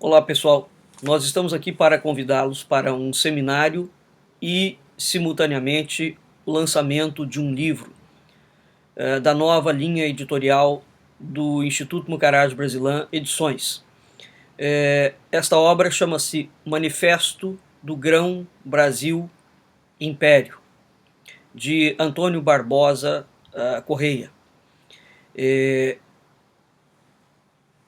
Olá pessoal, nós estamos aqui para convidá-los para um seminário e, simultaneamente, o lançamento de um livro da nova linha editorial do Instituto Mucaraj Brasilã Edições. Esta obra chama-se Manifesto do Grão Brasil Império, de Antônio Barbosa Correia.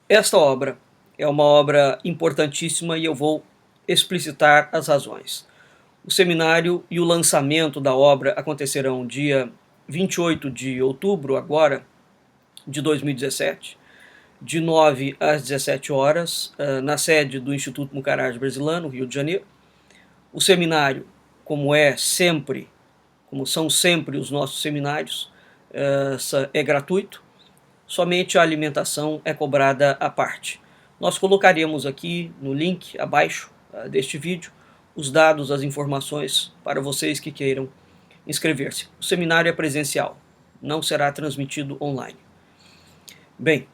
Esta obra é uma obra importantíssima e eu vou explicitar as razões. O seminário e o lançamento da obra acontecerão dia 28 de outubro, agora, de 2017, de 9 às 17 horas, na sede do Instituto Mucaraj Brasilã, no Rio de Janeiro. O seminário, como são sempre os nossos seminários, é gratuito. Somente a alimentação é cobrada à parte. Nós colocaremos aqui no link abaixo deste vídeo os dados, as informações para vocês que queiram inscrever-se. O seminário é presencial, não será transmitido online. Bem,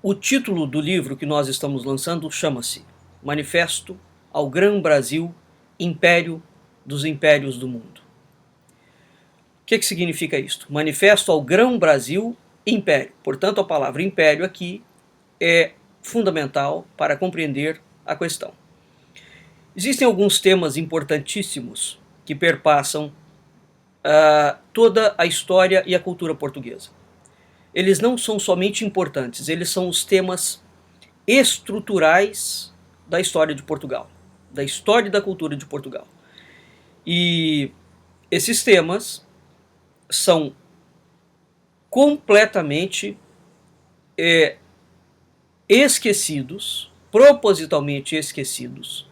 o título do livro que nós estamos lançando chama-se Manifesto ao Grão Brasil, Império dos Impérios do Mundo. O que significa isto? Manifesto ao Grão Brasil, Império. Portanto, a palavra império aqui é fundamental para compreender a questão. Existem alguns temas importantíssimos que perpassam toda a história e a cultura portuguesa. Eles não são somente importantes, eles são os temas estruturais da história de Portugal, da história e da cultura de Portugal. E esses temas são completamente esquecidos, propositalmente esquecidos,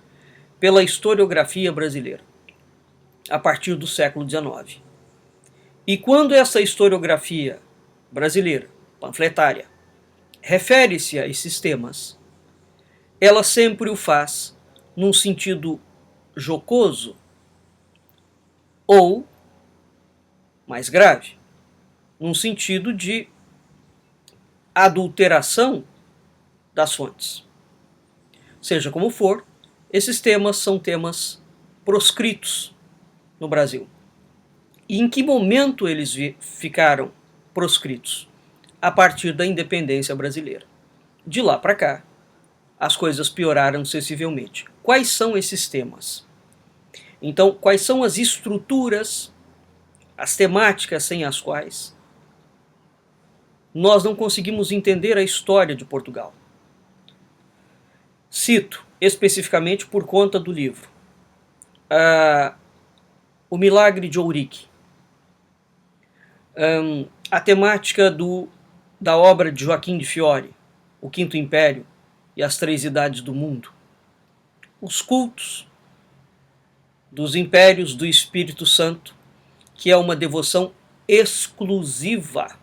pela historiografia brasileira, a partir do século XIX. E quando essa historiografia brasileira, panfletária, refere-se a esses temas, ela sempre o faz num sentido jocoso ou, mais grave, num sentido de adulteração das fontes. Seja como for, esses temas são temas proscritos no Brasil. E em que momento eles ficaram proscritos? A partir da independência brasileira. De lá para cá, as coisas pioraram sensivelmente. Quais são esses temas? Então, quais são as estruturas, as temáticas sem as quais nós não conseguimos entender a história de Portugal? Cito especificamente por conta do livro O Milagre de Ourique, a temática da obra de Joaquim de Fiore, O Quinto Império e as Três Idades do Mundo, os cultos dos impérios do Espírito Santo, que é uma devoção exclusiva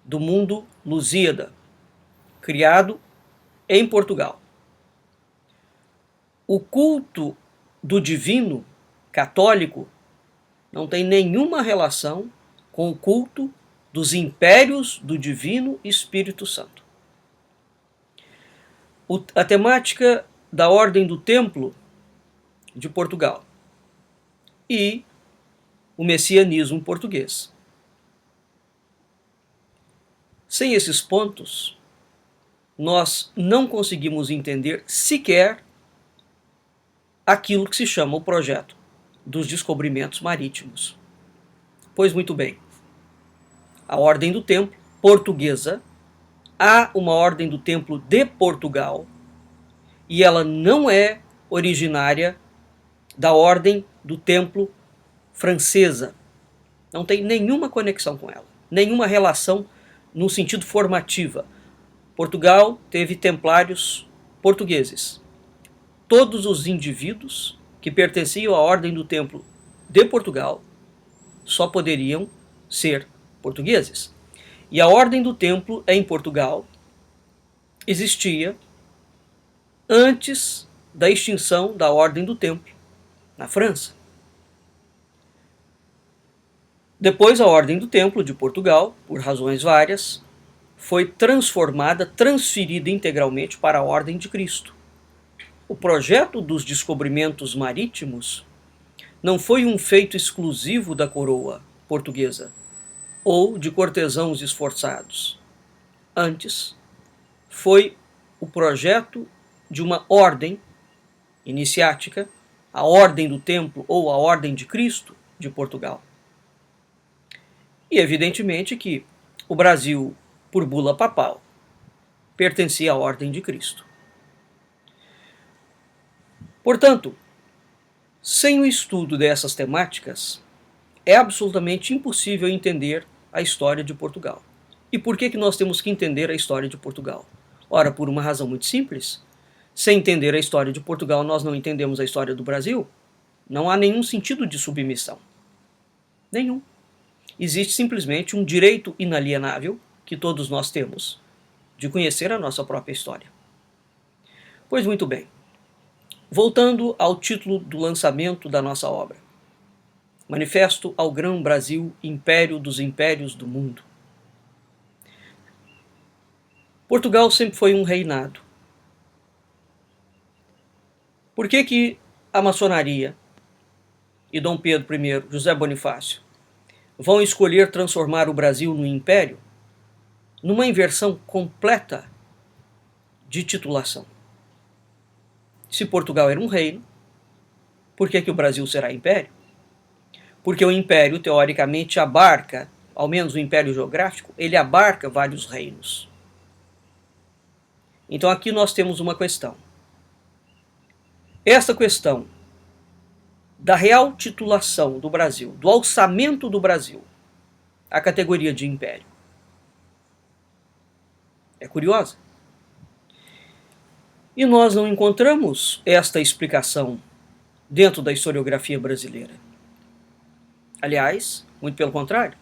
do mundo lusíada, criado em Portugal. O culto do divino católico não tem nenhuma relação com o culto dos impérios do divino Espírito Santo. A temática da Ordem do Templo de Portugal e o messianismo português. Sem esses pontos, nós não conseguimos entender sequer aquilo que se chama o projeto dos descobrimentos marítimos. Pois muito bem, a Ordem do Templo portuguesa, há uma Ordem do Templo de Portugal e ela não é originária da Ordem do Templo francesa. Não tem nenhuma conexão com ela, nenhuma relação no sentido formativa. Portugal teve templários portugueses. Todos os indivíduos que pertenciam à Ordem do Templo de Portugal só poderiam ser portugueses. E a Ordem do Templo em Portugal existia antes da extinção da Ordem do Templo na França. Depois a Ordem do Templo de Portugal, por razões várias, foi transformada, transferida integralmente para a Ordem de Cristo. O projeto dos descobrimentos marítimos não foi um feito exclusivo da coroa portuguesa ou de cortesãos esforçados. Antes, foi o projeto de uma ordem iniciática, a Ordem do Templo ou a Ordem de Cristo de Portugal. E evidentemente que o Brasil, por bula papal, pertencia à Ordem de Cristo. Portanto, sem o estudo dessas temáticas, é absolutamente impossível entender a história de Portugal. E por que nós temos que entender a história de Portugal? Ora, por uma razão muito simples. Sem entender a história de Portugal, nós não entendemos a história do Brasil. Não há nenhum sentido de submissão. Nenhum. Existe simplesmente um direito inalienável que todos nós temos de conhecer a nossa própria história. Pois muito bem. Voltando ao título do lançamento da nossa obra. Manifesto ao Grão-Brasil, Império dos Impérios do Mundo. Portugal sempre foi um reinado. Por que a maçonaria e Dom Pedro I, José Bonifácio, vão escolher transformar o Brasil no império? Numa inversão completa de titulação. Se Portugal era um reino, por que o Brasil será império? Porque o império, teoricamente, abarca, ao menos o império geográfico, ele abarca vários reinos. Então aqui nós temos uma questão. Esta questão da real titulação do Brasil, do alçamento do Brasil à categoria de império, é curiosa. E nós não encontramos esta explicação dentro da historiografia brasileira. Aliás, muito pelo contrário.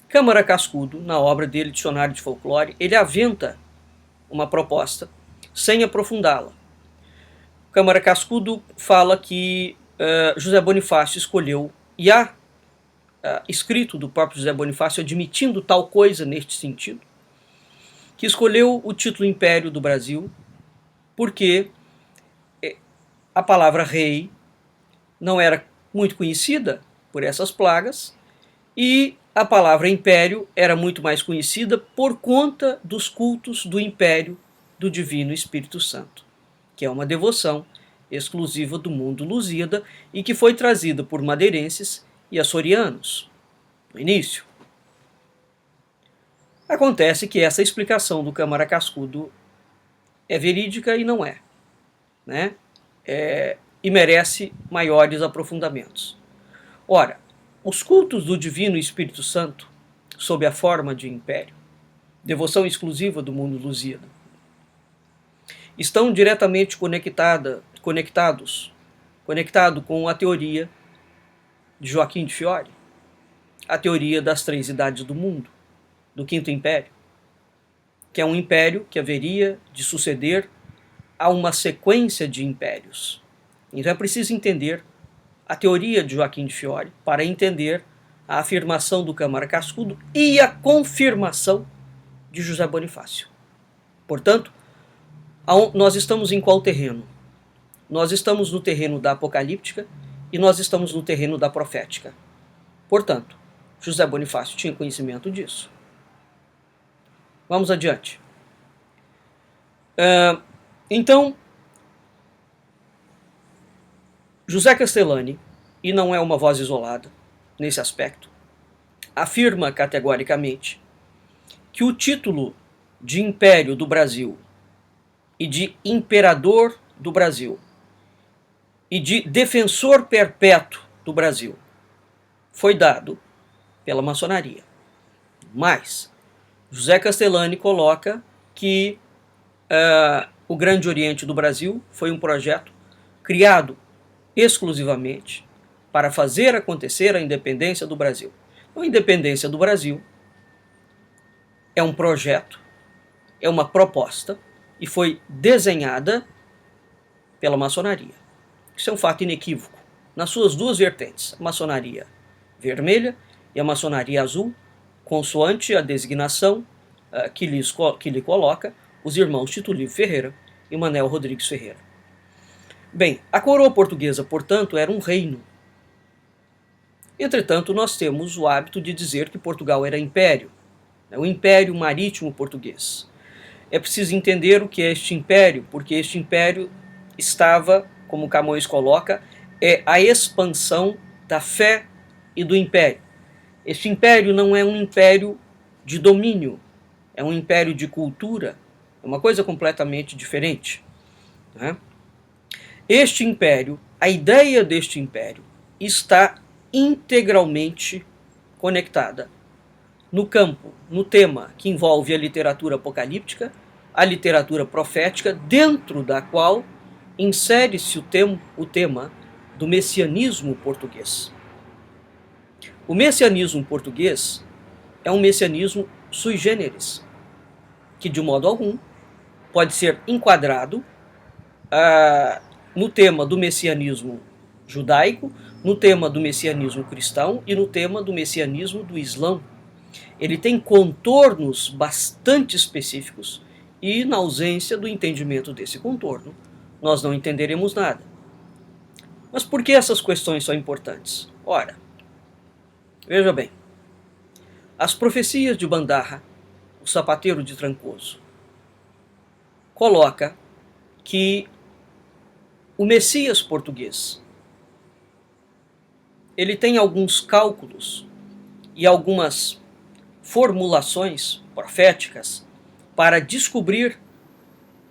Câmara Cascudo, na obra dele, Dicionário de Folclore, ele aventa uma proposta sem aprofundá-la. Câmara Cascudo fala que José Bonifácio escolheu, e há escrito do próprio José Bonifácio admitindo tal coisa neste sentido, que escolheu o título Império do Brasil porque a palavra rei não era muito conhecida por essas plagas e a palavra império era muito mais conhecida por conta dos cultos do império do Divino Espírito Santo, que é uma devoção exclusiva do mundo lusíada e que foi trazida por madeirenses e açorianos no início. Acontece que essa explicação do Câmara Cascudo é verídica e não é, né? E merece maiores aprofundamentos. Ora, os cultos do Divino Espírito Santo, sob a forma de império, devoção exclusiva do mundo lusíada, estão diretamente conectados com a teoria de Joaquim de Fiore, a teoria das três idades do mundo, do Quinto Império, que é um império que haveria de suceder a uma sequência de impérios. Então é preciso entender a teoria de Joaquim de Fiore para entender a afirmação do Câmara Cascudo e a confirmação de José Bonifácio. Portanto, nós estamos em qual terreno? Nós estamos no terreno da apocalíptica e nós estamos no terreno da profética. Portanto, José Bonifácio tinha conhecimento disso. Vamos adiante. Então, José Castellani, e não é uma voz isolada nesse aspecto, afirma categoricamente que o título de Império do Brasil e de Imperador do Brasil e de Defensor Perpétuo do Brasil foi dado pela maçonaria. Mas José Castellani coloca que o Grande Oriente do Brasil foi um projeto criado exclusivamente para fazer acontecer a independência do Brasil. A independência do Brasil é um projeto, é uma proposta e foi desenhada pela maçonaria. Isso é um fato inequívoco nas suas duas vertentes, a maçonaria vermelha e a maçonaria azul, consoante a designação que lhe coloca os irmãos Tito Livio Ferreira e Manuel Rodrigues Ferreira. Bem, a coroa portuguesa, portanto, era um reino. Entretanto, nós temos o hábito de dizer que Portugal era império, o Império Marítimo Português. É preciso entender o que é este império, porque este império estava, como Camões coloca, a expansão da fé e do império. Este império não é um império de domínio, é um império de cultura, é uma coisa completamente diferente, né? Este império, a ideia deste império, está integralmente conectada no campo, no tema que envolve a literatura apocalíptica, a literatura profética, dentro da qual insere-se o tema do messianismo português. O messianismo português é um messianismo sui generis, que de modo algum pode ser enquadrado no tema do messianismo judaico, no tema do messianismo cristão e no tema do messianismo do Islã. Ele tem contornos bastante específicos e, na ausência do entendimento desse contorno, nós não entenderemos nada. Mas por que essas questões são importantes? Ora, veja bem, as profecias de Bandarra, o sapateiro de Trancoso, coloca que o Messias português, ele tem alguns cálculos e algumas formulações proféticas para descobrir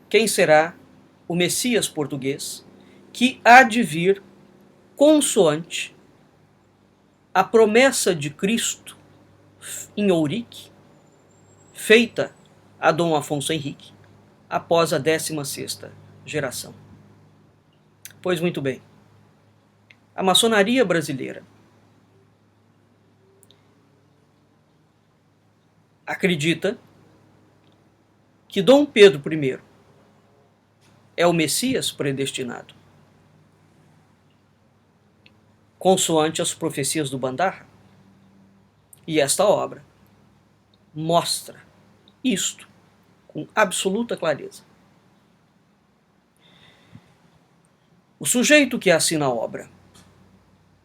quem será o Messias português, que há de vir consoante a promessa de Cristo em Ourique, feita a Dom Afonso Henrique após a 16ª geração. Pois muito bem, a maçonaria brasileira acredita que Dom Pedro I é o Messias predestinado, consoante as profecias do Bandarra. E esta obra mostra isto com absoluta clareza. O sujeito que assina a obra,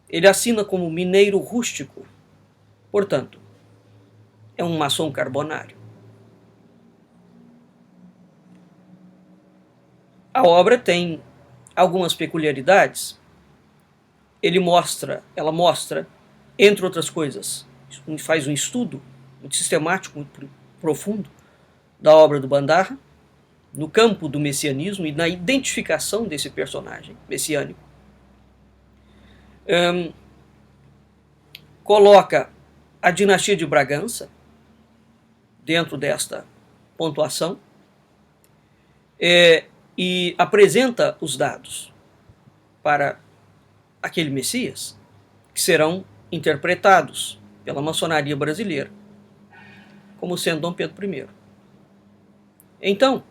ele assina como mineiro rústico, portanto, é um maçom carbonário. A obra tem algumas peculiaridades. Ela mostra, entre outras coisas, faz um estudo muito sistemático, muito profundo da obra do Bandarra, no campo do messianismo e na identificação desse personagem messiânico. Coloca a dinastia de Bragança dentro desta pontuação e apresenta os dados para aquele Messias que serão interpretados pela maçonaria brasileira como sendo Dom Pedro I. Então,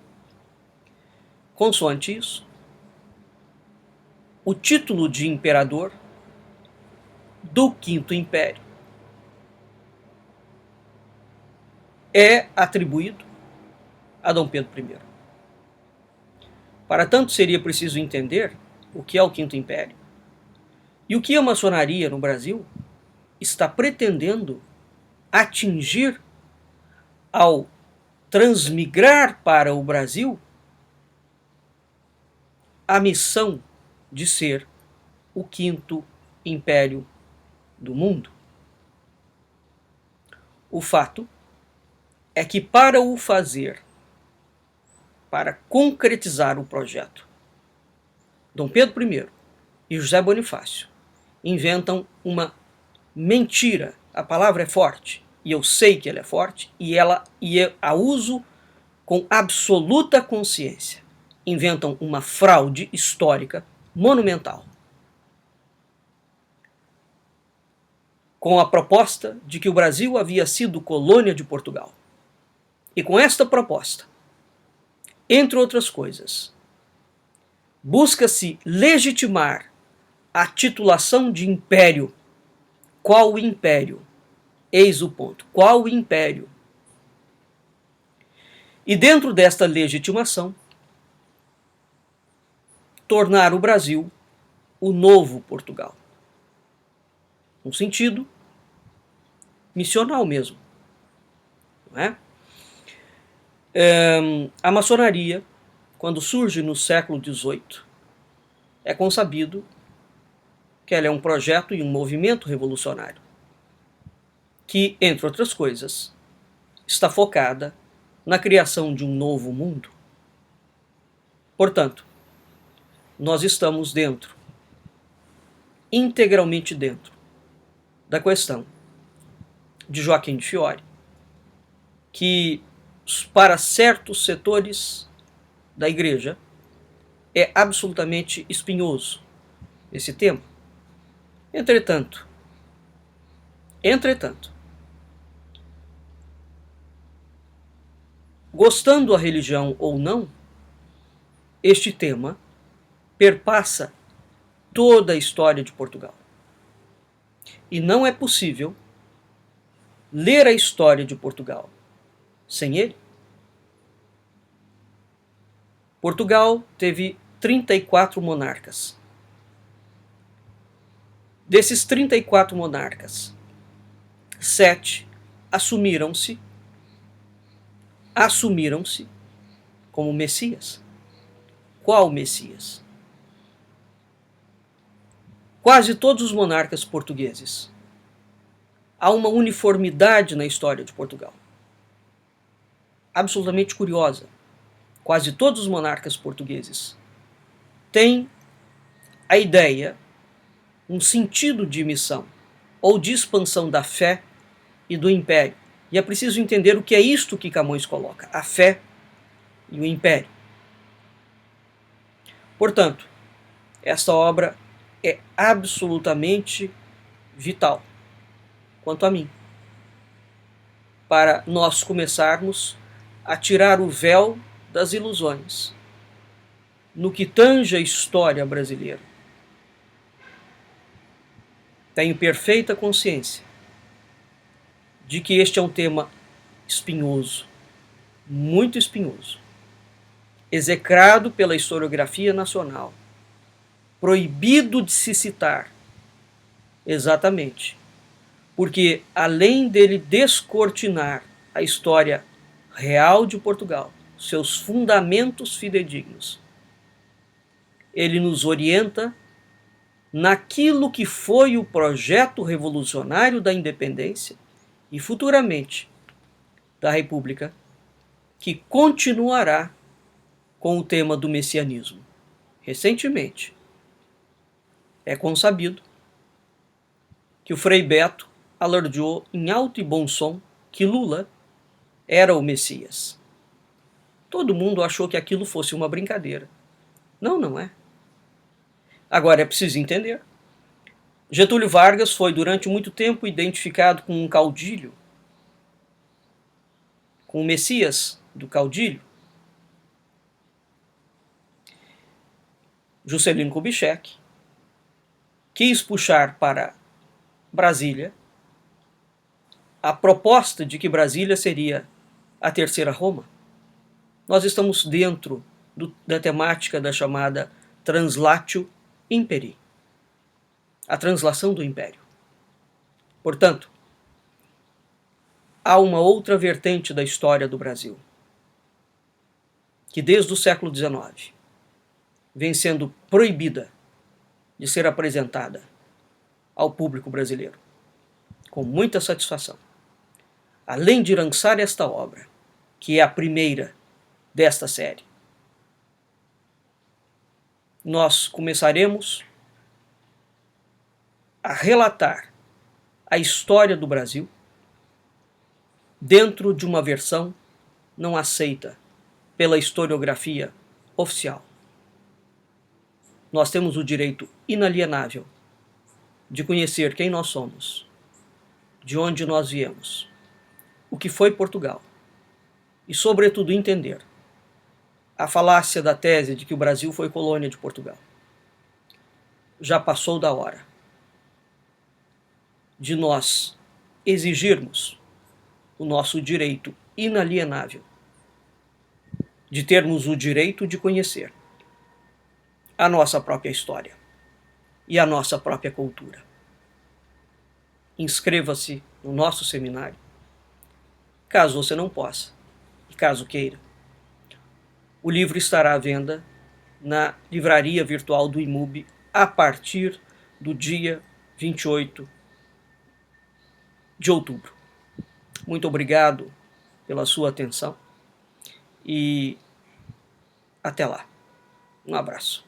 consoante isso, o título de imperador do Quinto Império é atribuído a Dom Pedro I. Para tanto, seria preciso entender o que é o Quinto Império e o que a maçonaria no Brasil está pretendendo atingir ao transmigrar para o Brasil a missão de ser o quinto império do mundo. O fato é que para o fazer, para concretizar o projeto, Dom Pedro I e José Bonifácio inventam uma mentira. A palavra é forte, e eu sei que ela é forte, e eu a uso com absoluta consciência. Inventam uma fraude histórica monumental, com a proposta de que o Brasil havia sido colônia de Portugal. E com esta proposta, entre outras coisas, busca-se legitimar a titulação de império. Qual o império? Eis o ponto. Qual o império? E dentro desta legitimação, tornar o Brasil o novo Portugal. Um sentido missional mesmo. Não é? A maçonaria, quando surge no século XVIII, é consabido que ela é um projeto e um movimento revolucionário que, entre outras coisas, está focada na criação de um novo mundo. Portanto, nós estamos dentro, integralmente dentro, da questão de Joaquim de Fiori, que para certos setores da igreja é absolutamente espinhoso esse tema. Entretanto, gostando a religião ou não, este tema perpassa toda a história de Portugal. E não é possível ler a história de Portugal sem ele. Portugal teve 34 monarcas. Desses 34 monarcas, 7 assumiram-se como Messias. Qual Messias? Quase todos os monarcas portugueses. Há uma uniformidade na história de Portugal. Absolutamente curiosa. Quase todos os monarcas portugueses têm a ideia, um sentido de missão ou de expansão da fé e do império. E é preciso entender o que é isto que Camões coloca, a fé e o império. Portanto, esta obra é absolutamente vital, quanto a mim, para nós começarmos a tirar o véu das ilusões no que tange a história brasileira. Tenho perfeita consciência de que este é um tema espinhoso, muito espinhoso, execrado pela historiografia nacional, proibido de se citar, exatamente, porque além dele descortinar a história real de Portugal, seus fundamentos fidedignos, ele nos orienta naquilo que foi o projeto revolucionário da independência e futuramente da República, que continuará com o tema do messianismo. Recentemente, é consabido que o Frei Beto alardeou em alto e bom som que Lula era o Messias. Todo mundo achou que aquilo fosse uma brincadeira. Não, não é. Agora é preciso entender. Getúlio Vargas foi durante muito tempo identificado com um caudilho, com o Messias do caudilho. Juscelino Kubitschek quis puxar para Brasília a proposta de que Brasília seria a terceira Roma. Nós estamos dentro da temática da chamada Translatio Imperii, a translação do império. Portanto, há uma outra vertente da história do Brasil, que desde o século XIX vem sendo proibida de ser apresentada ao público brasileiro, com muita satisfação. Além de lançar esta obra, que é a primeira desta série, nós começaremos a relatar a história do Brasil dentro de uma versão não aceita pela historiografia oficial. Nós temos o direito inalienável de conhecer quem nós somos, de onde nós viemos, o que foi Portugal, e, sobretudo, entender a falácia da tese de que o Brasil foi colônia de Portugal. Já passou da hora de nós exigirmos o nosso direito inalienável de termos o direito de conhecer a nossa própria história e a nossa própria cultura. Inscreva-se no nosso seminário, caso você não possa e caso queira. O livro estará à venda na livraria virtual do IMUB a partir do dia 28 de outubro. Muito obrigado pela sua atenção e até lá. Um abraço.